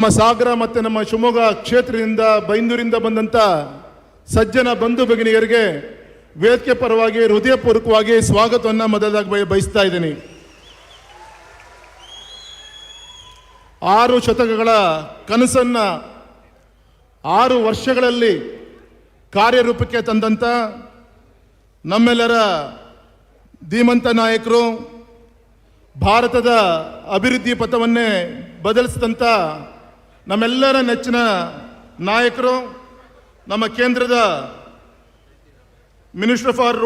ನಮ್ಮ ಸಾಗರ ಮತ್ತು ನಮ್ಮ ಶಿವಮೊಗ್ಗ ಕ್ಷೇತ್ರದಿಂದ ಬೈಂದೂರಿಂದ ಬಂದಂಥ ಸಜ್ಜನ ಬಂಧು ಭಗಿನಿಯರಿಗೆ ವೇದಿಕೆ ಪರವಾಗಿ ಹೃದಯಪೂರ್ವಕವಾಗಿ ಸ್ವಾಗತವನ್ನು ಮೊದಲಾಗಿ ಬಯಸ್ತಾ ಇದ್ದೀನಿ. 6 ಶತಕಗಳ ಕನಸನ್ನು 6 ವರ್ಷಗಳಲ್ಲಿ ಕಾರ್ಯರೂಪಕ್ಕೆ ತಂದಂಥ ನಮ್ಮೆಲ್ಲರ ಧೀಮಂತ ನಾಯಕರು, ಭಾರತದ ಅಭಿವೃದ್ಧಿ ಪಥವನ್ನೇ ಬದಲಿಸಿದಂಥ ನಮ್ಮೆಲ್ಲರ ನೆಚ್ಚಿನ ನಾಯಕರು, ನಮ್ಮ ಕೇಂದ್ರದ minister for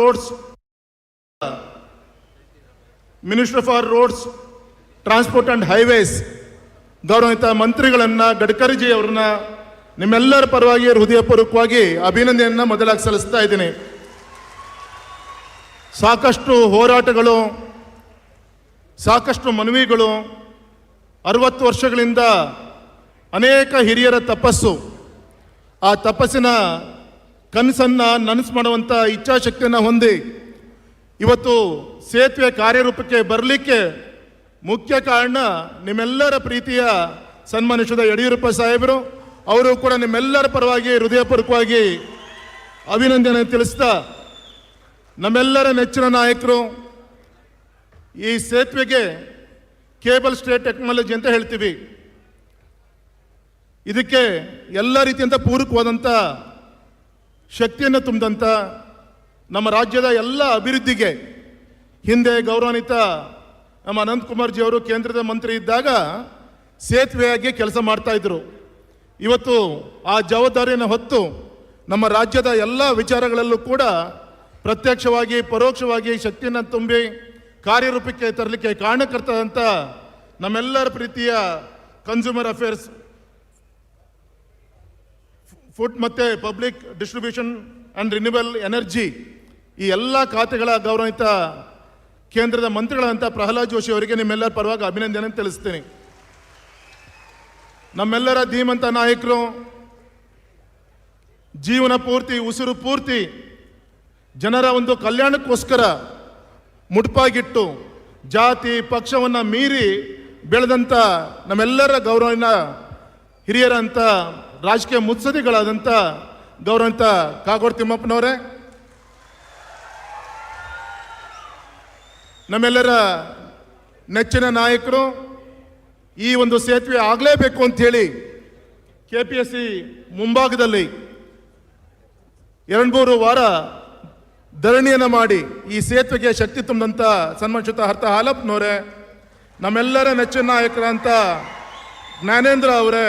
roads transport and highways ಗೌರವಿತ ಮಂತ್ರಿಗಳನ್ನು, ಗಡ್ಕರಿಜಿ ಅವರನ್ನ ನಿಮ್ಮೆಲ್ಲರ ಪರವಾಗಿ ಹೃದಯಪೂರ್ವಕವಾಗಿ ಅಭಿನಂದನೆಯನ್ನು ಮೊದಲಾಗಿ ಸಲ್ಲಿಸ್ತಾ ಇದ್ದೀನಿ. ಸಾಕಷ್ಟು ಹೋರಾಟಗಳು, ಸಾಕಷ್ಟು ಮನವಿಗಳು, 60 ವರ್ಷಗಳಿಂದ ಅನೇಕ ಹಿರಿಯರ ತಪಸ್ಸು, ಆ ತಪಸ್ಸಿನ ಕನಸನ್ನು ನನಸು ಮಾಡುವಂಥ ಇಚ್ಛಾಶಕ್ತಿಯನ್ನು ಹೊಂದಿ ಇವತ್ತು ಸೇತುವೆ ಕಾರ್ಯರೂಪಕ್ಕೆ ಬರಲಿಕ್ಕೆ ಮುಖ್ಯ ಕಾರಣ ನಿಮ್ಮೆಲ್ಲರ ಪ್ರೀತಿಯ ಸನ್ಮಾನಿಸಿದ ಯಡಿಯೂರಪ್ಪ ಸಾಹೇಬರು. ಅವರು ಕೂಡ ನಿಮ್ಮೆಲ್ಲರ ಪರವಾಗಿ ಹೃದಯಪೂರ್ವಕವಾಗಿ ಅಭಿನಂದನೆ ತಿಳಿಸ್ತಾ, ನಮ್ಮೆಲ್ಲರ ನೆಚ್ಚಿನ ನಾಯಕರು, ಈ ಸೇತುವೆಗೆ ಕೇಬಲ್ ಸ್ಟೇಟ್ ಟೆಕ್ನಾಲಜಿ ಅಂತ ಹೇಳ್ತೀವಿ. ಇದಕ್ಕೆ ಎಲ್ಲ ರೀತಿಯಂಥ ಪೂರಕವಾದಂಥ ಶಕ್ತಿಯನ್ನು ತುಂಬಿದಂಥ ನಮ್ಮ ರಾಜ್ಯದ ಎಲ್ಲ ಅಭಿವೃದ್ಧಿಗೆ ಹಿಂದೆ ಗೌರವಾನ್ವಿತ ನಮ್ಮ ಅನಂತಕುಮಾರ್ ಜಿ ಅವರು ಕೇಂದ್ರದ ಮಂತ್ರಿ ಇದ್ದಾಗ ಸೇತುವೆಯಾಗಿ ಕೆಲಸ ಮಾಡ್ತಾಯಿದ್ರು. ಇವತ್ತು ಆ ಜವಾಬ್ದಾರಿಯನ್ನು ಹೊತ್ತು ನಮ್ಮ ರಾಜ್ಯದ ಎಲ್ಲ ವಿಚಾರಗಳಲ್ಲೂ ಕೂಡ ಪ್ರತ್ಯಕ್ಷವಾಗಿ ಪರೋಕ್ಷವಾಗಿ ಶಕ್ತಿಯನ್ನು ತುಂಬಿ ಕಾರ್ಯರೂಪಕ್ಕೆ ತರಲಿಕ್ಕೆ ಕಾರಣಕರ್ತದಂಥ ನಮ್ಮೆಲ್ಲರ ಪ್ರೀತಿಯ ಕನ್ಸ್ಯೂಮರ್ ಅಫೇರ್ಸ್, ಫುಡ್ ಮತ್ತು public distribution and renewal energy, ಈ ಎಲ್ಲ ಖಾತೆಗಳ ಗೌರವಿತ ಕೇಂದ್ರದ ಮಂತ್ರಿಗಳಂಥ ಪ್ರಹ್ಲಾದ್ ಜೋಶಿ ಅವರಿಗೆ ನಿಮ್ಮೆಲ್ಲರ ಪರವಾಗಿ ಅಭಿನಂದನೆ ತಿಳಿಸ್ತೀನಿ. ನಮ್ಮೆಲ್ಲರ ಧೀಮಂತ ನಾಯಕರು ಜೀವನ ಪೂರ್ತಿ, ಉಸಿರು ಪೂರ್ತಿ ಜನರ ಒಂದು ಕಲ್ಯಾಣಕ್ಕೋಸ್ಕರ ಮುಡುಪಾಗಿಟ್ಟು ಜಾತಿ ಪಕ್ಷವನ್ನು ಮೀರಿ ಬೆಳೆದಂಥ ನಮ್ಮೆಲ್ಲರ ಗೌರವಿನ ಹಿರಿಯರಂಥ ರಾಜಕೀಯ ಮುತ್ಸದಿಗಳಾದಂಥ ಗೌರವಂತ ಕಾಗೋಡು ತಿಮ್ಮಪ್ಪನವರೇ, ನಮ್ಮೆಲ್ಲರ ನೆಚ್ಚಿನ ನಾಯಕರು, ಈ ಒಂದು ಸೇತುವೆ ಆಗಲೇಬೇಕು ಅಂಥೇಳಿ KPSC ಮುಂಭಾಗದಲ್ಲಿ 2-3 ವಾರ ಧರಣಿಯನ್ನು ಮಾಡಿ ಈ ಸೇತುವೆಗೆ ಶಕ್ತಿ ತುಂಬಿದಂಥ ಸನ್ಮಾನಿತ ಹರ್ತ ಹಾಲಪ್ಪನವರೇ, ನಮ್ಮೆಲ್ಲರ ನೆಚ್ಚಿನ ನಾಯಕರಂಥ ಜ್ಞಾನೇಂದ್ರ ಅವರೇ,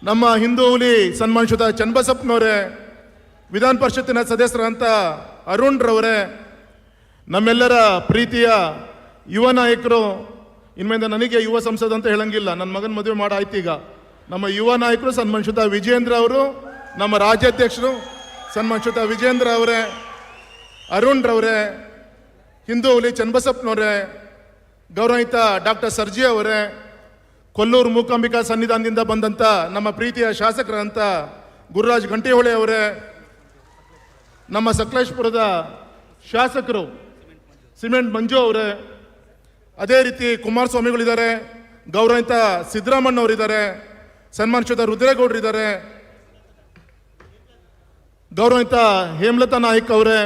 ನಮ್ಮ ಹಿಂದೂ ಹುಲಿ ಸನ್ಮಾನಿತ ಚನ್ನಬಸಪ್ಪನವರೇ, ವಿಧಾನ ಪರಿಷತ್ತಿನ ಸದಸ್ಯರಂಥ ಅರುಣ್ ರವರೇ, ನಮ್ಮೆಲ್ಲರ ಪ್ರೀತಿಯ ಯುವ ನಾಯಕರು, ಇನ್ಮೇಲೆ ನನಗೆ ಯುವ ಸಂಸದ ಅಂತ ಹೇಳಂಗಿಲ್ಲ, ನನ್ನ ಮಗನ ಮದುವೆ ಮಾಡಾಯ್ತು. ಈಗ ನಮ್ಮ ಯುವ ನಾಯಕರು ಸನ್ಮಾನಿತ ವಿಜೇಂದ್ರ ಅವರು, ನಮ್ಮ ರಾಜ್ಯಾಧ್ಯಕ್ಷರು ಸನ್ಮಾನಿತ ವಿಜೇಂದ್ರ ಅವರೇ, ಅರುಣ್ ರವರೇ, ಹಿಂದೂ ಹುಲಿ ಚನ್ನಬಸಪ್ಪನವರೇ, ಗೌರವಿತ ಡಾಕ್ಟರ್ ಸರ್ಜಿ ಅವರೇ, ಕೊಲ್ಲೂರು ಮೂಕಾಂಬಿಕಾ ಸನ್ನಿಧಾನದಿಂದ ಬಂದಂಥ ನಮ್ಮ ಪ್ರೀತಿಯ ಶಾಸಕರಂಥ ಗುರುರಾಜ್ ಗಂಟೆಹೊಳೆ ಅವರೇ, ನಮ್ಮ ಸಕಲೇಶ್ಪುರದ ಶಾಸಕರು ಸಿಮೆಂಟ್ ಮಂಜು ಅವರೇ, ಅದೇ ರೀತಿ ಕುಮಾರಸ್ವಾಮಿಗಳಿದ್ದಾರೆ, ಗೌರವಿತ ಸಿದ್ದರಾಮಣ್ಣವರಿದ್ದಾರೆ, ಸನ್ಮಾನಿತ ರುದ್ರೇಗೌಡರಿದ್ದಾರೆ, ಗೌರವಿತ ಹೇಮಲತಾ ನಾಯ್ಕ್ ಅವರೇ,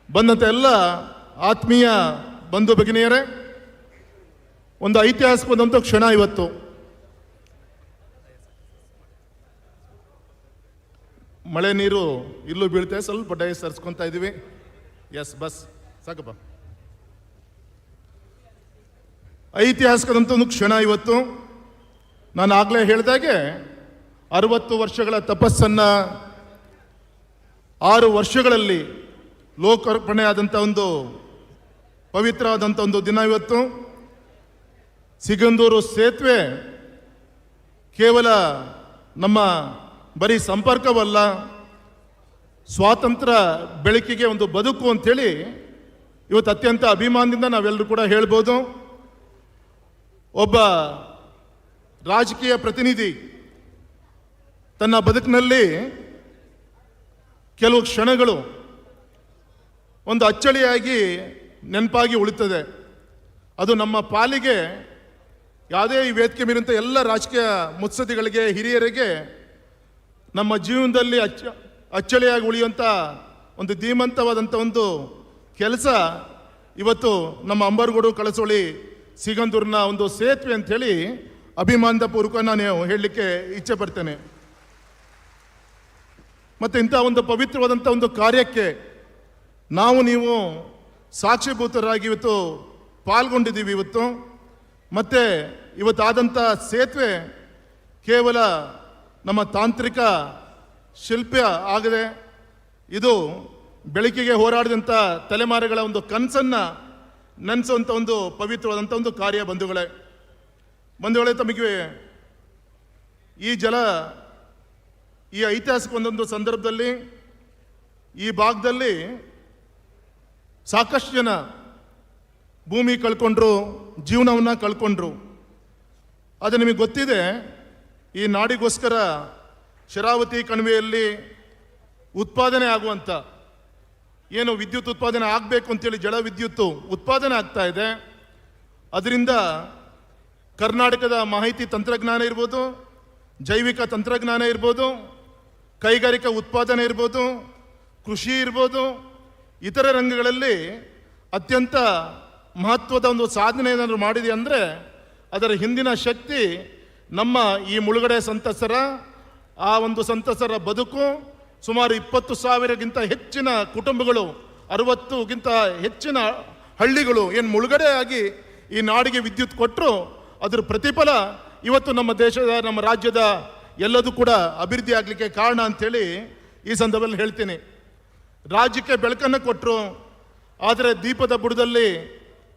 ಬಂದಂಥ ಎಲ್ಲ ಆತ್ಮೀಯ ಬಂಧು ಭಗಿನಿಯರೇ, ಒಂದು ಐತಿಹಾಸಿಕವಾದಂಥ ಕ್ಷಣ ಇವತ್ತು. ಮಳೆ ನೀರು ಇಲ್ಲೂ ಬೀಳ್ತೇವೆ, ಸ್ವಲ್ಪ ಡೈ ಸರಿಸ್ಕೊತಾ ಇದ್ದೀವಿ. ಎಸ್, ಬಸ್ ಸಾಕಪ್ಪ. ಐತಿಹಾಸಿಕದಂಥ ಒಂದು ಕ್ಷಣ ಇವತ್ತು. ನಾನು ಆಗಲೇ ಹೇಳಿದಾಗೆ 60 ವರ್ಷಗಳ ತಪಸ್ಸನ್ನು 6 ವರ್ಷಗಳಲ್ಲಿ ಲೋಕಾರ್ಪಣೆ ಆದಂಥ ಒಂದು ಪವಿತ್ರವಾದಂಥ ಒಂದು ದಿನ ಇವತ್ತು. ಸಿಗಂದೂರು ಸೇತುವೆ ಕೇವಲ ನಮ್ಮ ಬರೀ ಸಂಪರ್ಕವಲ್ಲ, ಸ್ವಾತಂತ್ರ್ಯ ಬೆಳಕಿಗೆ ಒಂದು ಬದುಕು ಅಂಥೇಳಿ ಇವತ್ತು ಅತ್ಯಂತ ಅಭಿಮಾನದಿಂದ ನಾವೆಲ್ಲರೂ ಕೂಡ ಹೇಳ್ಬೋದು. ಒಬ್ಬ ರಾಜಕೀಯ ಪ್ರತಿನಿಧಿ ತನ್ನ ಬದುಕಿನಲ್ಲಿ ಕೆಲವು ಕ್ಷಣಗಳು ಒಂದು ಅಚ್ಚಳಿಯಾಗಿ ನೆನಪಾಗಿ ಉಳಿತದೆ. ಅದು ನಮ್ಮ ಪಾಲಿಗೆ ಯಾವುದೇ ಈ ವೇದಿಕೆ ಮೇಲಿರುವಂಥ ಎಲ್ಲ ರಾಜಕೀಯ ಮುತ್ಸದ್ದಿಗಳಿಗೆ, ಹಿರಿಯರಿಗೆ ನಮ್ಮ ಜೀವನದಲ್ಲಿ ಅಚ್ಚಳಿಯಾಗಿ ಉಳಿಯುವಂಥ ಒಂದು ಧೀಮಂತವಾದಂಥ ಒಂದು ಕೆಲಸ ಇವತ್ತು ನಮ್ಮ ಅಂಬಾರಗೋಡು ಕಳಸೋಳಿ ಸಿಗಂದೂರಿನ ಒಂದು ಸೇತುವೆ ಅಂಥೇಳಿ ಅಭಿಮಾನದ ಪೂರ್ವಕ ನಾನು ಹೇಳಲಿಕ್ಕೆ ಇಚ್ಛೆ ಪಡ್ತೇನೆ. ಮತ್ತು ಇಂಥ ಒಂದು ಪವಿತ್ರವಾದಂಥ ಒಂದು ಕಾರ್ಯಕ್ಕೆ ನೀವು ಸಾಕ್ಷಿಭೂತರಾಗಿ ಇವತ್ತು ಪಾಲ್ಗೊಂಡಿದ್ದೀವಿ. ಇವತ್ತು ಮತ್ತು ಇವತ್ತಾದಂಥ ಸೇತುವೆ ಕೇವಲ ನಮ್ಮ ತಾಂತ್ರಿಕ ಶಿಲ್ಪ ಆಗದೆ, ಇದು ಬೆಳಕಿಗೆ ಹೋರಾಡಿದಂಥ ತಲೆಮಾರುಗಳ ಒಂದು ಕನಸನ್ನು ನೆನೆಸುವಂಥ ಒಂದು ಪವಿತ್ರವಾದಂಥ ಒಂದು ಕಾರ್ಯ. ಬಂಧುಗಳೇ, ತಮಗೆ ಈ ಐತಿಹಾಸಿಕ ಒಂದೊಂದು ಸಂದರ್ಭದಲ್ಲಿ ಈ ಭಾಗದಲ್ಲಿ ಸಾಕಷ್ಟು ಜನ ಭೂಮಿ ಕಳ್ಕೊಂಡ್ರು, ಜೀವನವನ್ನು ಕಳ್ಕೊಂಡ್ರು. ಅದು ನಿಮಗೆ ಗೊತ್ತಿದೆ. ಈ ನಾಡಿಗೋಸ್ಕರ ಶರಾವತಿ ಕಣಿವೆಯಲ್ಲಿ ಉತ್ಪಾದನೆ ಆಗುವಂಥ ಏನು ವಿದ್ಯುತ್ ಉತ್ಪಾದನೆ ಆಗಬೇಕು ಅಂತೇಳಿ ಜಲ ವಿದ್ಯುತ್ತು ಉತ್ಪಾದನೆ ಆಗ್ತಾ ಇದೆ. ಅದರಿಂದ ಕರ್ನಾಟಕದ ಮಾಹಿತಿ ತಂತ್ರಜ್ಞಾನ ಇರ್ಬೋದು, ಜೈವಿಕ ತಂತ್ರಜ್ಞಾನ ಇರ್ಬೋದು, ಕೈಗಾರಿಕಾ ಉತ್ಪಾದನೆ ಇರ್ಬೋದು, ಕೃಷಿ ಇರ್ಬೋದು, ಇತರ ರಂಗಗಳಲ್ಲಿ ಅತ್ಯಂತ ಮಹತ್ವದ ಒಂದು ಸಾಧನೆ ಏನಾದರೂ ಮಾಡಿದೆ ಅಂದರೆ ಅದರ ಹಿಂದಿನ ಶಕ್ತಿ ನಮ್ಮ ಈ ಮುಳುಗಡೆ ಸಂತ್ರಸ್ತರ ಆ ಒಂದು ಸಂತ್ರಸ್ತರ ಬದುಕು. ಸುಮಾರು 20,000ಗಿಂತ ಹೆಚ್ಚಿನ ಕುಟುಂಬಗಳು, 60ಗಿಂತ ಹೆಚ್ಚಿನ ಹಳ್ಳಿಗಳು ಏನು ಮುಳುಗಡೆ ಆಗಿ ಈ ನಾಡಿಗೆ ವಿದ್ಯುತ್ ಕೊಟ್ಟರು. ಅದರ ಪ್ರತಿಫಲ ಇವತ್ತು ನಮ್ಮ ದೇಶದ, ನಮ್ಮ ರಾಜ್ಯದ ಎಲ್ಲದೂ ಕೂಡ ಅಭಿವೃದ್ಧಿ ಆಗಲಿಕ್ಕೆ ಕಾರಣ ಅಂಥೇಳಿ ಈ ಸಂದರ್ಭದಲ್ಲಿ ಹೇಳ್ತೀನಿ. ರಾಜ್ಯಕ್ಕೆ ಬೆಳಕನ್ನು ಕೊಟ್ಟರು, ಆದರೆ ದೀಪದ ಬುಡದಲ್ಲಿ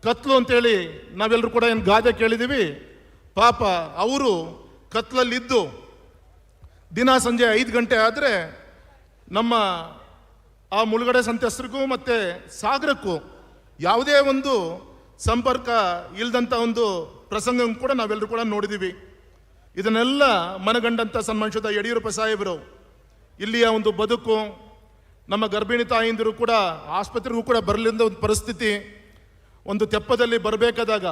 ಕತ್ಲು ಅಂತೇಳಿ ನಾವೆಲ್ಲರೂ ಕೂಡ ಏನು ಗಾದೆ ಕೇಳಿದ್ದೀವಿ. ಪಾಪ ಅವರು ಕತ್ಲಲ್ಲಿದ್ದು ದಿನ ಸಂಜೆ 5 ಗಂಟೆ ಆದರೆ ನಮ್ಮ ಆ ಮುಳುಗಡೆ ಸಂತ್ರಸ್ತರಿಗೂ ಮತ್ತು ಸಾಗರಕ್ಕೂ ಯಾವುದೇ ಒಂದು ಸಂಪರ್ಕ ಇಲ್ಲದಂಥ ಒಂದು ಪ್ರಸಂಗ ಕೂಡ ನಾವೆಲ್ಲರೂ ಕೂಡ ನೋಡಿದ್ದೀವಿ. ಇದನ್ನೆಲ್ಲ ಮನಗಂಡಂಥ ಸನ್ಮಾನಿಸಿದ ಯಡಿಯೂರಪ್ಪ ಸಾಹೇಬರು ಇಲ್ಲಿಯ ಒಂದು ಬದುಕು, ನಮ್ಮ ಗರ್ಭಿಣಿ ತಾಯಿಂದರು ಕೂಡ ಆಸ್ಪತ್ರೆಗೂ ಕೂಡ ಬರಲಿದ್ದ ಒಂದು ಪರಿಸ್ಥಿತಿ, ಒಂದು ತೆಪ್ಪದಲ್ಲಿ ಬರಬೇಕಾದಾಗ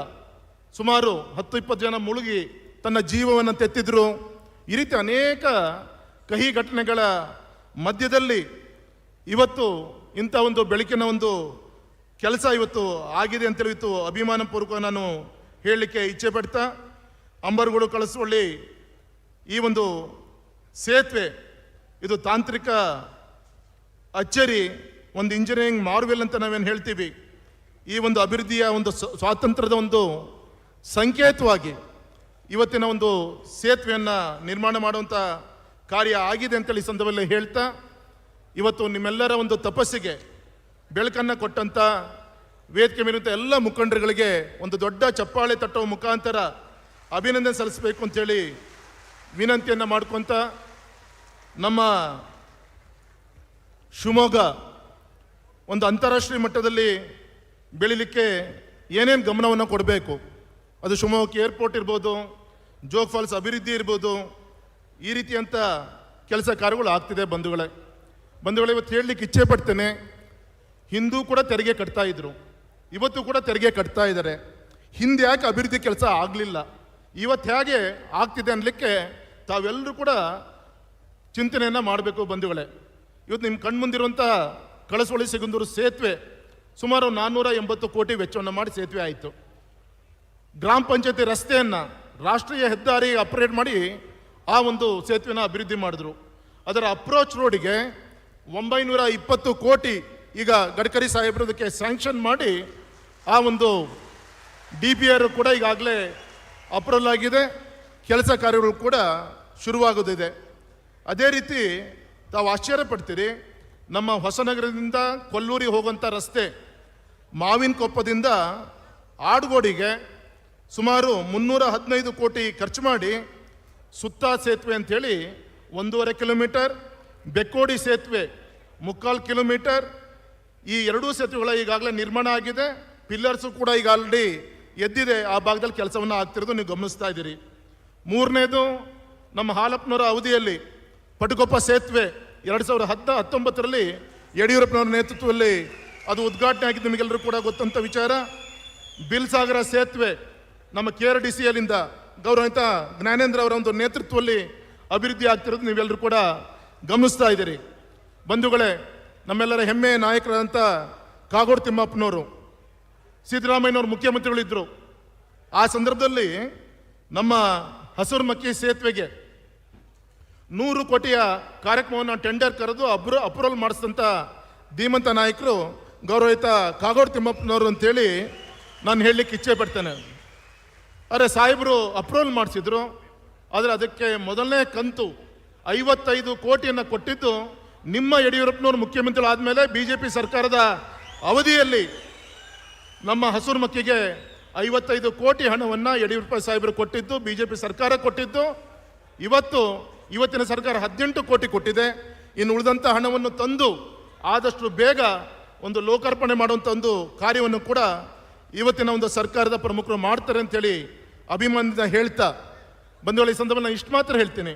ಸುಮಾರು 10-20 ಜನ ಮುಳುಗಿ ತನ್ನ ಜೀವವನ್ನು ತೆತ್ತಿದ್ರು. ಈ ರೀತಿ ಅನೇಕ ಕಹಿ ಘಟನೆಗಳ ಮಧ್ಯದಲ್ಲಿ ಇವತ್ತು ಇಂಥ ಒಂದು ಬೆಳಕಿನ ಒಂದು ಕೆಲಸ ಇವತ್ತು ಆಗಿದೆ ಅಂತೇಳಿ ಇವತ್ತು ಅಭಿಮಾನಪೂರ್ವಕ ನಾನು ಹೇಳಲಿಕ್ಕೆ ಇಚ್ಛೆ ಪಡ್ತಾ, ಅಂಬಾರಗೋಡು ಕಳಸೋಳಿ ಈ ಒಂದು ಸೇತುವೆ ಇದು ತಾಂತ್ರಿಕ ಅಚ್ಚರಿ, ಒಂದು ಇಂಜಿನಿಯರಿಂಗ್ ಮಾರ್ವೆಲ್ ಅಂತ ನಾವೇನು ಹೇಳ್ತೀವಿ. ಈ ಒಂದು ಅಭಿವೃದ್ಧಿಯ ಒಂದು ಸ್ವಾತಂತ್ರ್ಯದ ಒಂದು ಸಂಕೇತವಾಗಿ ಇವತ್ತಿನ ಒಂದು ಸೇತುವೆಯನ್ನು ನಿರ್ಮಾಣ ಮಾಡುವಂಥ ಕಾರ್ಯ ಆಗಿದೆ ಅಂತೇಳಿ ಸಂದರ್ಭದಲ್ಲಿ ಹೇಳ್ತಾ, ಇವತ್ತು ನಿಮ್ಮೆಲ್ಲರ ಒಂದು ತಪಸ್ಸಿಗೆ ಬೆಳಕನ್ನು ಕೊಟ್ಟಂಥ ವೇದಿಕೆ ಮೇಲಿರುವಂಥ ಎಲ್ಲ ಮುಖಂಡರುಗಳಿಗೆ ಒಂದು ದೊಡ್ಡ ಚಪ್ಪಾಳೆ ತಟ್ಟುವ ಮುಖಾಂತರ ಅಭಿನಂದನೆ ಸಲ್ಲಿಸಬೇಕು ಅಂತೇಳಿ ವಿನಂತಿಯನ್ನು ಮಾಡ್ಕೊತ, ನಮ್ಮ ಶಿವಮೊಗ್ಗ ಒಂದು ಅಂತಾರಾಷ್ಟ್ರೀಯ ಮಟ್ಟದಲ್ಲಿ ಬೆಳಿಲಿಕ್ಕೆ ಏನೇನು ಗಮನವನ್ನು ಕೊಡಬೇಕು, ಅದು ಶಿವಮೊಗ್ಗಕ್ಕೆ ಏರ್ಪೋರ್ಟ್ ಇರ್ಬೋದು, ಜೋಗ್ ಫಾಲ್ಸ್ ಅಭಿವೃದ್ಧಿ ಇರ್ಬೋದು, ಈ ರೀತಿಯಂಥ ಕೆಲಸ ಕಾರ್ಯಗಳು ಆಗ್ತಿದೆ. ಬಂಧುಗಳೇ, ಇವತ್ತು ಹೇಳಲಿಕ್ಕೆ ಇಚ್ಛೆ ಪಡ್ತೇನೆ. ಹಿಂದೂ ಕೂಡ ತೆರಿಗೆ ಕಟ್ತಾ ಇದ್ರು, ಇವತ್ತು ಕೂಡ ತೆರಿಗೆ ಕಟ್ತಾ ಇದ್ದಾರೆ. ಹಿಂದೆ ಯಾಕೆ ಅಭಿವೃದ್ಧಿ ಕೆಲಸ ಆಗಲಿಲ್ಲ, ಇವತ್ತು ಹೇಗೆ ಆಗ್ತಿದೆ ಅನ್ನಲಿಕ್ಕೆ ತಾವೆಲ್ಲರೂ ಕೂಡ ಚಿಂತನೆಯನ್ನು ಮಾಡಬೇಕು. ಬಂಧುಗಳೇ, ಇವತ್ತು ನಿಮ್ಮ ಕಣ್ಮುಂದಿರುವಂಥ ಕಳಸೋಳಿ ಸಿಗಂದೂರು ಸೇತುವೆ ಸುಮಾರು 480 ಕೋಟಿ ವೆಚ್ಚವನ್ನು ಮಾಡಿ ಸೇತುವೆ ಆಯಿತು. ಗ್ರಾಮ ಪಂಚಾಯತಿ ರಸ್ತೆಯನ್ನು ರಾಷ್ಟ್ರೀಯ ಹೆದ್ದಾರಿ ಅಪ್ಗ್ರೇಡ್ ಮಾಡಿ ಆ ಒಂದು ಸೇತುವೆನ ಅಭಿವೃದ್ಧಿ ಮಾಡಿದ್ರು. ಅದರ ಅಪ್ರೋಚ್ ರೋಡಿಗೆ 920 ಕೋಟಿ ಈಗ ಗಡ್ಕರಿ ಸಾಹೇಬ್ರದಕ್ಕೆ ಸ್ಯಾಂಕ್ಷನ್ ಮಾಡಿ ಆ ಒಂದು DPR ಕೂಡ ಈಗಾಗಲೇ ಅಪ್ರೂವಲ್ ಆಗಿದೆ, ಕೆಲಸ ಕಾರ್ಯಗಳು ಕೂಡ ಶುರುವಾಗೋದಿದೆ. ಅದೇ ರೀತಿ ತಾವು ಆಶ್ಚರ್ಯ ಪಡ್ತೀರಿ, ನಮ್ಮ ಹೊಸನಗರದಿಂದ ಕೊಲ್ಲೂರಿಗೆ ಹೋಗುವಂಥ ರಸ್ತೆ ಮಾವಿನಕೊಪ್ಪದಿಂದ ಆಡುಗೋಡಿಗೆ ಸುಮಾರು 315 ಕೋಟಿ ಖರ್ಚು ಮಾಡಿ ಸುತ್ತ ಸೇತುವೆ ಅಂಥೇಳಿ 1.5 ಕಿಲೋಮೀಟರ್, ಬೆಕ್ಕೋಡಿ ಸೇತುವೆ 3/4 ಕಿಲೋಮೀಟರ್, ಈ ಎರಡೂ ಸೇತುವೆಗಳ ಈಗಾಗಲೇ ನಿರ್ಮಾಣ ಆಗಿದೆ. ಪಿಲ್ಲರ್ಸು ಕೂಡ ಈಗ ಆಲ್ರೆಡಿ ಎದ್ದಿದೆ. ಆ ಭಾಗದಲ್ಲಿ ಕೆಲಸವನ್ನು ಆಗ್ತಿರೋದು ನೀವು ಗಮನಿಸ್ತಾ ಇದ್ದೀರಿ. ಮೂರನೇದು, ನಮ್ಮ ಹಾಲಪ್ಪನವರ ಅವಧಿಯಲ್ಲಿ ಪಟುಕೊಪ್ಪ ಸೇತುವೆ 2019ರಲ್ಲಿ ಯಡಿಯೂರಪ್ಪನವರ ನೇತೃತ್ವದಲ್ಲಿ ಅದು ಉದ್ಘಾಟನೆ ಆಗಿದ್ದು ನಿಮಗೆಲ್ಲರೂ ಕೂಡ ಗೊತ್ತಂತ ವಿಚಾರ. ಬಿಲ್ಸಾಗರ ಸೇತುವೆ ನಮ್ಮ KRDCLಯಿಂದ ಗೌರವಿತ ಜ್ಞಾನೇಂದ್ರ ಅವರ ಒಂದು ನೇತೃತ್ವದಲ್ಲಿ ಅಭಿವೃದ್ಧಿ ಆಗ್ತಿರೋದು ನೀವೆಲ್ಲರೂ ಕೂಡ ಗಮನಿಸ್ತಾ ಇದ್ದೀರಿ. ಬಂಧುಗಳೇ, ನಮ್ಮೆಲ್ಲರ ಹೆಮ್ಮೆಯ ನಾಯಕರಾದಂಥ ಕಾಗೋಡು ತಿಮ್ಮಪ್ಪನವರು, ಸಿದ್ದರಾಮಯ್ಯನವರು ಮುಖ್ಯಮಂತ್ರಿಗಳಿದ್ದರು. ಆ ಸಂದರ್ಭದಲ್ಲಿ ನಮ್ಮ ಹಸೂರು ಮಕ್ಕಿ ಸೇತುವೆಗೆ 100 ಕೋಟಿಯ ಕಾರ್ಯಕ್ರಮವನ್ನು ಟೆಂಡರ್ ಕರೆದು ಅಪ್ರೂವಲ್ ಮಾಡಿಸಿದಂಥ ಧೀಮಂತ ನಾಯಕರು ಗೌರವಿತ ಕಾಗೋಡು ತಿಮ್ಮಪ್ಪನವರು ಅಂತೇಳಿ ನಾನು ಹೇಳಲಿಕ್ಕೆ ಇಚ್ಛೆ ಪಡ್ತೇನೆ. ಅರೆ ಸಾಹೇಬರು ಅಪ್ರೂವಲ್ ಮಾಡಿಸಿದ್ರು, ಆದರೆ ಅದಕ್ಕೆ ಮೊದಲನೇ ಕಂತು 55 ಕೋಟಿಯನ್ನು ಕೊಟ್ಟಿದ್ದು ನಿಮ್ಮ ಯಡಿಯೂರಪ್ಪನವರು ಮುಖ್ಯಮಂತ್ರಿ ಆದಮೇಲೆ BJP ಸರ್ಕಾರದ ಅವಧಿಯಲ್ಲಿ ನಮ್ಮ ಹಸೂರು ಮಕ್ಕಿಗೆ 55 ಕೋಟಿ ಹಣವನ್ನು ಯಡಿಯೂರಪ್ಪ ಸಾಹೇಬರು ಕೊಟ್ಟಿದ್ದು, BJP ಸರ್ಕಾರ ಕೊಟ್ಟಿದ್ದು. ಇವತ್ತಿನ ಸರ್ಕಾರ 18 ಕೋಟಿ ಕೊಟ್ಟಿದೆ. ಇನ್ನು ಉಳಿದಂಥ ಹಣವನ್ನು ತಂದು ಆದಷ್ಟು ಬೇಗ ಒಂದು ಲೋಕಾರ್ಪಣೆ ಮಾಡುವಂಥ ಒಂದು ಕಾರ್ಯವನ್ನು ಕೂಡ ಇವತ್ತಿನ ಒಂದು ಸರ್ಕಾರದ ಪ್ರಮುಖರು ಮಾಡ್ತಾರೆ ಅಂತೇಳಿ ಅಭಿಮಾನದಿಂದ ಹೇಳ್ತಾ, ಬಂಧುಗಳ ಈ ಸಂದರ್ಭದಲ್ಲಿ ನಾನು ಇಷ್ಟು ಮಾತ್ರ ಹೇಳ್ತೀನಿ.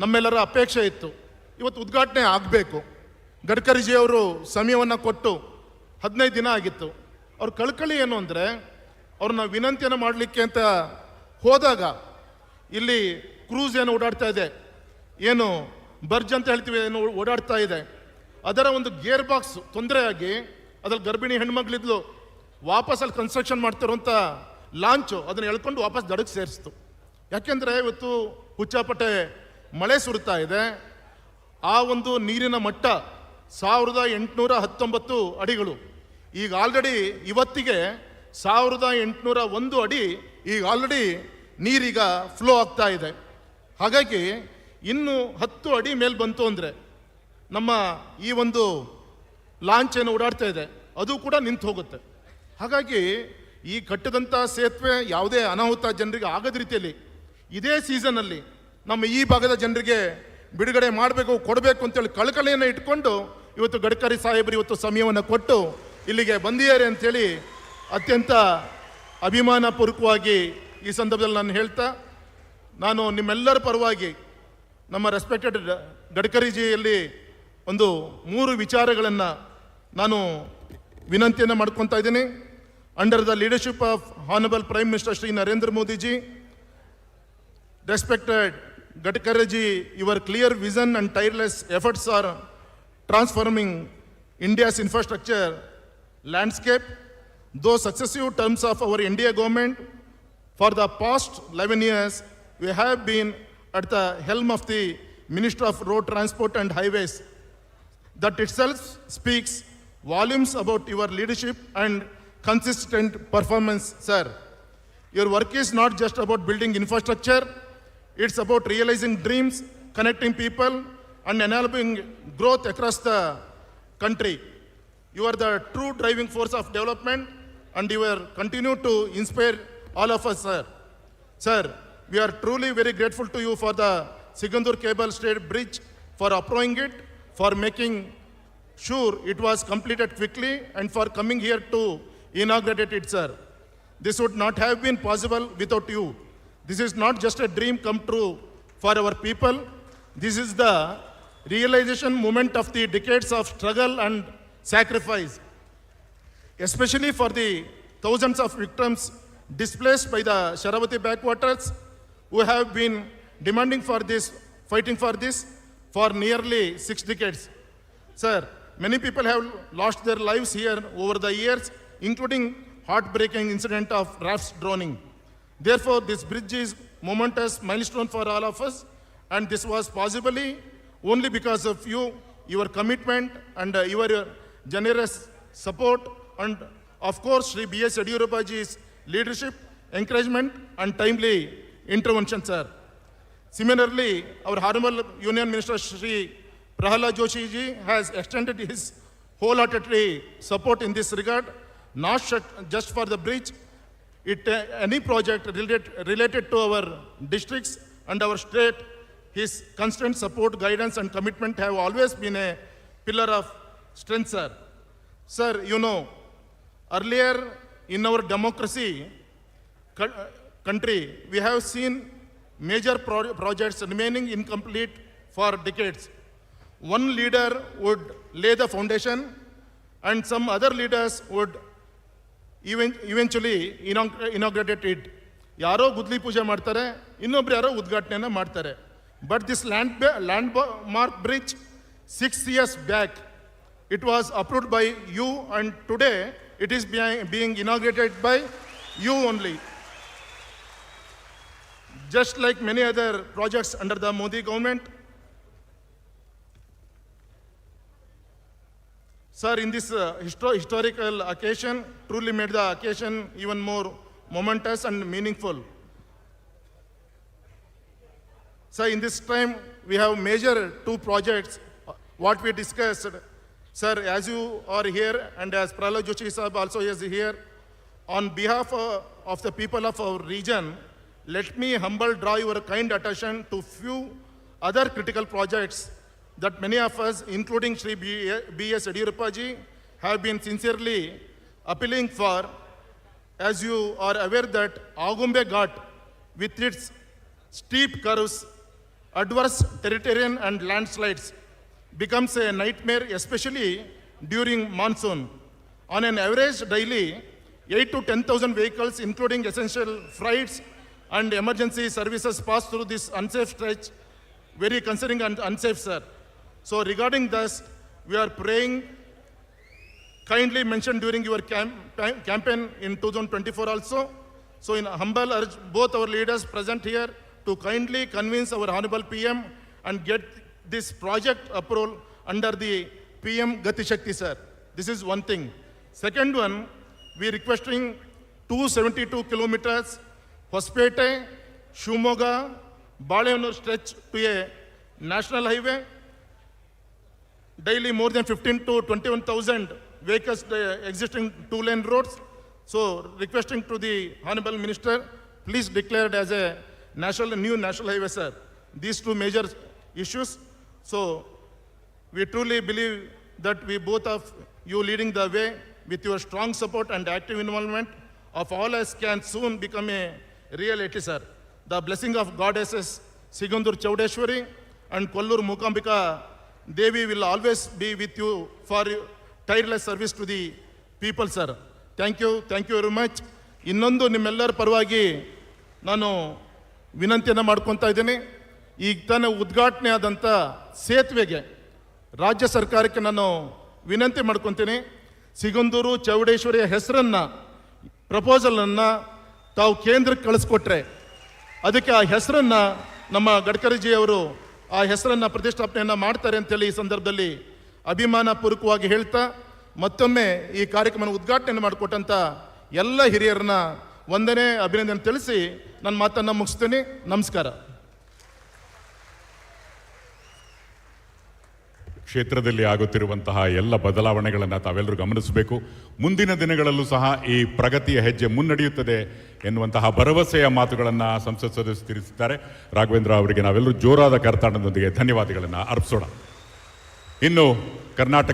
ನಮ್ಮೆಲ್ಲರ ಅಪೇಕ್ಷೆ ಇತ್ತು ಇವತ್ತು ಉದ್ಘಾಟನೆ ಆಗಬೇಕು. ಗಡ್ಕರಿಜಿಯವರು ಸಮಯವನ್ನು ಕೊಟ್ಟು 15 ದಿನ ಆಗಿತ್ತು. ಅವ್ರ ಕಳ್ಕಳಿ ಏನು ಅಂದರೆ, ಅವ್ರನ್ನ ವಿನಂತಿಯನ್ನು ಮಾಡಲಿಕ್ಕೆ ಅಂತ ಹೋದಾಗ ಇಲ್ಲಿ ಕ್ರೂಸ್ ಏನು ಓಡಾಡ್ತಾ ಇದೆ, ಏನು ಬರ್ಜ್ ಅಂತ ಹೇಳ್ತೀವಿ, ಏನು ಓಡಾಡ್ತಾ ಇದೆ, ಅದರ ಒಂದು ಗೇರ್ ಬಾಕ್ಸ್ ತೊಂದರೆಯಾಗಿ ಅದ್ರಲ್ಲಿ ಗರ್ಭಿಣಿ ಹೆಣ್ಮಕ್ಳಿದ್ಲು. ವಾಪಸ್ ಅಲ್ಲಿ ಕನ್ಸ್ಟ್ರಕ್ಷನ್ ಮಾಡ್ತಿರುವಂಥ ಲಾಂಚು ಅದನ್ನು ಎಳ್ಕೊಂಡು ವಾಪಸ್ ದಡಕ್ಕೆ ಸೇರಿಸ್ತು. ಯಾಕೆಂದರೆ ಇವತ್ತು ಹುಚ್ಚಾಪಟ್ಟೆ ಮಳೆ ಸುರಿತಾ ಇದೆ. ಆ ಒಂದು ನೀರಿನ ಮಟ್ಟ 1819 ಅಡಿಗಳು. ಈಗ ಆಲ್ರೆಡಿ ಇವತ್ತಿಗೆ 1801 ಅಡಿ ಈಗ ಆಲ್ರೆಡಿ ನೀರೀಗ ಫ್ಲೋ ಆಗ್ತಾ ಇದೆ. ಹಾಗಾಗಿ ಇನ್ನು 10 ಅಡಿ ಮೇಲೆ ಬಂತು ಅಂದರೆ ನಮ್ಮ ಈ ಒಂದು ಲಾಂಚ್ ಏನು ಓಡಾಡ್ತಾ ಇದೆ ಅದು ಕೂಡ ನಿಂತು ಹೋಗುತ್ತೆ. ಹಾಗಾಗಿ ಈ ಕಟ್ಟದಂಥ ಸೇತುವೆ ಯಾವುದೇ ಅನಾಹುತ ಜನರಿಗೆ ಆಗದ ರೀತಿಯಲ್ಲಿ ಇದೇ ಸೀಸನ್ನಲ್ಲಿ ನಮ್ಮ ಈ ಭಾಗದ ಜನರಿಗೆ ಬಿಡುಗಡೆ ಮಾಡಬೇಕು, ಕೊಡಬೇಕು ಅಂತೇಳಿ ಕಳಕಳಿಯನ್ನು ಇಟ್ಕೊಂಡು ಇವತ್ತು ಗಡ್ಕರಿ ಸಾಹೇಬರು ಇವತ್ತು ಸಮಯವನ್ನು ಕೊಟ್ಟು ಇಲ್ಲಿಗೆ ಬಂದಿದ್ದಾರೆ ಅಂಥೇಳಿ ಅತ್ಯಂತ ಅಭಿಮಾನಪೂರ್ವಕವಾಗಿ ಈ ಸಂದರ್ಭದಲ್ಲಿ ನಾನು ಹೇಳ್ತಾ, ನಾನು ನಿಮ್ಮೆಲ್ಲರ ಪರವಾಗಿ ನಮ್ಮ ರೆಸ್ಪೆಕ್ಟೆಡ್ ಗಡ್ಕರಿಜಿಯಲ್ಲಿ ಒಂದು 3 ವಿಚಾರಗಳನ್ನು ನಾನು ವಿನಂತಿಯನ್ನು ಮಾಡ್ಕೊತಾ ಇದ್ದೀನಿ. Under the leadership of honourable prime minister Shri Narendra Modiji, respected Gadkariji, your clear vision and tireless efforts are transforming India's infrastructure landscape. Though successive terms of our India government for the past 11 years, we have been at the helm of the Ministry of Road Transport and Highways. That itself speaks volumes about your leadership and consistent performance, sir. Your work is not just about building infrastructure, it's about realizing dreams, connecting people, and enabling growth across the country. You are the true driving force of development, and you will continue to inspire all of us, sir. Sir, we are truly very grateful to you for the Sigandur Cable Stayed Bridge, for approving it, for making sure it was completed quickly, and for coming here to inaugurate it, sir. This would not have been possible without you. This is not just a dream come true for our people. This is the realization moment of the decades of struggle and sacrifice, especially for the thousands of victims displaced by the Sharavati backwaters who have been fighting for this for nearly 6 decades. Sir, many people have lost their lives here over the years, including heartbreaking incident of rafts drowning. Therefore, this bridge is momentous milestone for all of us, and this was possibly only because of you, your commitment, and your generous support, and of course, Shri B.S. Yediyurappaji's leadership, encouragement, and timely intervention, sir. Similarly, our Honorable Union Minister Shri Prahalad Joshi ji has extended his wholeheartedly support in this regard, not just for the bridge, any project related to our districts and our state. His constant support, guidance, and commitment have always been a pillar of strength, sir. Sir, you know, earlier in our democracy country, we have seen major projects remaining incomplete for decades. One leader would lay the foundation, and some other leaders would eventually inaugurate it. ಯಾರೋ ಗುದ್ಲಿ ಪೂಜೆ ಮಾಡ್ತಾರೆ, ಇನ್ನೊಬ್ರು ಯಾರೋ ಉದ್ಘಾಟನೆಯನ್ನು ಮಾಡ್ತಾರೆ. But this land mark bridge 6 years back, it was approved by you, and today it is being inaugurated by you only. Just like many other projects under the Modi government. Sir, in this historical occasion, truly made the occasion even more momentous and meaningful. Sir, in this time, we have major 2 projects, what we discussed. Sir, as you are here, and as Prahlad Joshi Sahab also is here, on behalf of the people of our region, let me humble draw your kind attention to few other critical projects that many of us, including Shri B.S. Yediyurappa ji, have been sincerely appealing for. As you are aware that Agumbe Ghat, with its steep curves, adverse terrain and landslides, becomes a nightmare, especially during monsoon. On an average daily, 8 to 10,000 vehicles, including essential freights and emergency services, pass through this unsafe stretch, very concerning and unsafe, sir. So regarding this, we are praying, kindly mentioned during your campaign in 2024 also. So in humble urge both our leaders present here to kindly convince our Honorable PM and get this project approval under the PM Gati Shakti, sir. This is one thing. Second one, we requesting 272 kilometers Hospete, Shumoga, Balevanur stretch to a national highway. Daily more than 15 to 21,000 vehicles existing 2-lane roads. So requesting to the Honorable Minister, please declare it as a new national highway, sir. These 2 major issues. So we truly believe that we both of you leading the way with your strong support and active involvement of all us can soon become a reality, sir. The blessing of goddesses Sigundur Chaudeshwari and Kollur Mukambika Devi will always be with you for tireless service to the people, sir. Thank you very much. ಇನ್ನೊಂದು ನಿಮ್ಮೆಲ್ಲರ ಪರವಾಗಿ ನಾನು ವಿನಂತಿಯನ್ನು ಮಾಡ್ಕೊತಾ ಇದ್ದೀನಿ. ಈಗ ತಾನೇ ಉದ್ಘಾಟನೆ ಆದಂಥ ಸೇತುವೆಗೆ ರಾಜ್ಯ ಸರ್ಕಾರಕ್ಕೆ ನಾನು ವಿನಂತಿ ಮಾಡ್ಕೊತೀನಿ. ಸಿಗಂದೂರು ಚೌಡೇಶ್ವರಿಯ ಹೆಸರನ್ನು, ಪ್ರಪೋಸಲನ್ನು ತಾವು ಕೇಂದ್ರಕ್ಕೆ ಕಳಿಸ್ಕೊಟ್ರೆ ಅದಕ್ಕೆ ಆ ಹೆಸರನ್ನು ನಮ್ಮ ಗಡ್ಕರಿಜಿ ಅವರು ಆ ಹೆಸರನ್ನು ಪ್ರತಿಷ್ಠಾಪನೆಯನ್ನು ಮಾಡ್ತಾರೆ ಅಂತೇಳಿ ಈ ಸಂದರ್ಭದಲ್ಲಿ ಅಭಿಮಾನಪೂರ್ವಕವಾಗಿ ಹೇಳ್ತಾ, ಮತ್ತೊಮ್ಮೆ ಈ ಕಾರ್ಯಕ್ರಮ ಉದ್ಘಾಟನೆ ಮಾಡಿಕೊಟ್ಟಂಥ ಎಲ್ಲ ಹಿರಿಯರನ್ನ ವಂದನೆ, ಅಭಿನಂದನೆ ತಿಳಿಸಿ ನನ್ನ ಮಾತನ್ನು ಮುಗಿಸ್ತೀನಿ. ನಮಸ್ಕಾರ. ಕ್ಷೇತ್ರದಲ್ಲಿ ಆಗುತ್ತಿರುವಂತಹ ಎಲ್ಲ ಬದಲಾವಣೆಗಳನ್ನು ತಾವೆಲ್ಲರೂ ಗಮನಿಸಬೇಕು. ಮುಂದಿನ ದಿನಗಳಲ್ಲೂ ಸಹ ಈ ಪ್ರಗತಿಯ ಹೆಜ್ಜೆ ಮುನ್ನಡೆಯುತ್ತದೆ ಎನ್ನುವಂತಹ ಭರವಸೆಯ ಮಾತುಗಳನ್ನು ಸಂಸತ್ ಸದಸ್ಯರು ತಿಳಿಸಿದ್ದಾರೆ. ರಾಘವೇಂದ್ರ ಅವರಿಗೆ ನಾವೆಲ್ಲರೂ ಜೋರಾದ ಕರತಾಡದೊಂದಿಗೆ ಧನ್ಯವಾದಗಳನ್ನು ಅರ್ಪಿಸೋಣ. ಇನ್ನು ಕರ್ನಾಟಕ